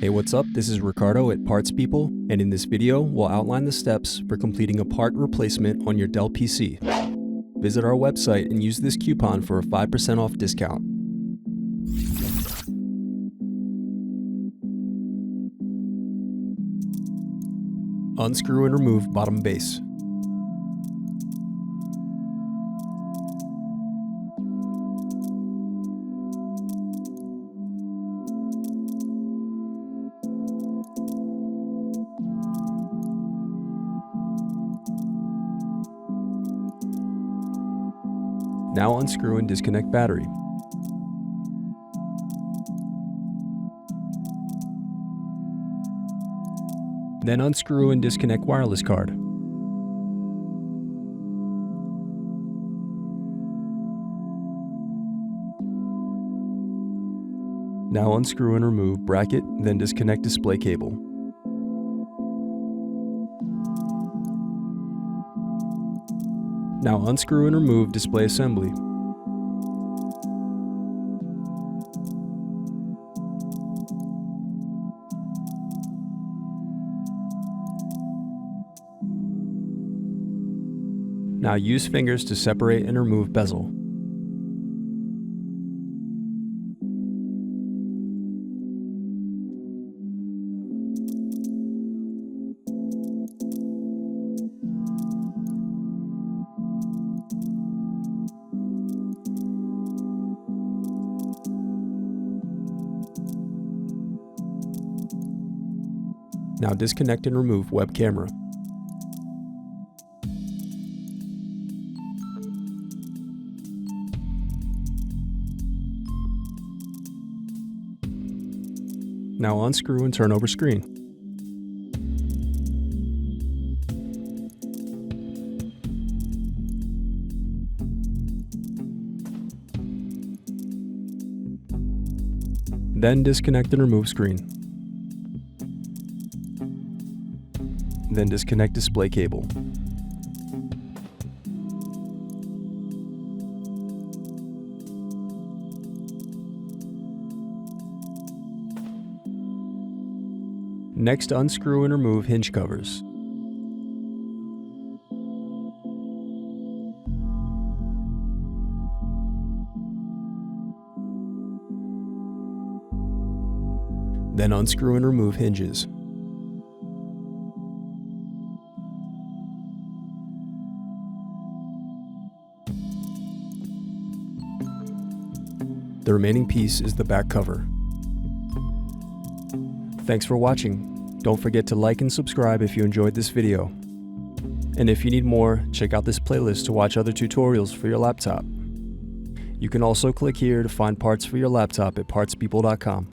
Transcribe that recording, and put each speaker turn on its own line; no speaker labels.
Hey, what's up? This is Ricardo at Parts People, and in this video, we'll outline the steps for completing a part replacement on your Dell PC. Visit our website and use this coupon for a 5% off discount. Unscrew and remove bottom base. Now unscrew and disconnect battery. Then unscrew and disconnect wireless card. Now unscrew and remove bracket, then disconnect display cable. Now unscrew and remove display assembly. Now use fingers to separate and remove bezel. Now disconnect and remove web camera. Now unscrew and turn over screen. Then disconnect and remove screen. Then disconnect display cable. Next, unscrew and remove hinge covers. Then unscrew and remove hinges. The remaining piece is the back cover. Thanks for watching. Don't forget to like and subscribe if you enjoyed this video. And if you need more, check out this playlist to watch other tutorials for your laptop. You can also click here to find parts for your laptop at partspeople.com.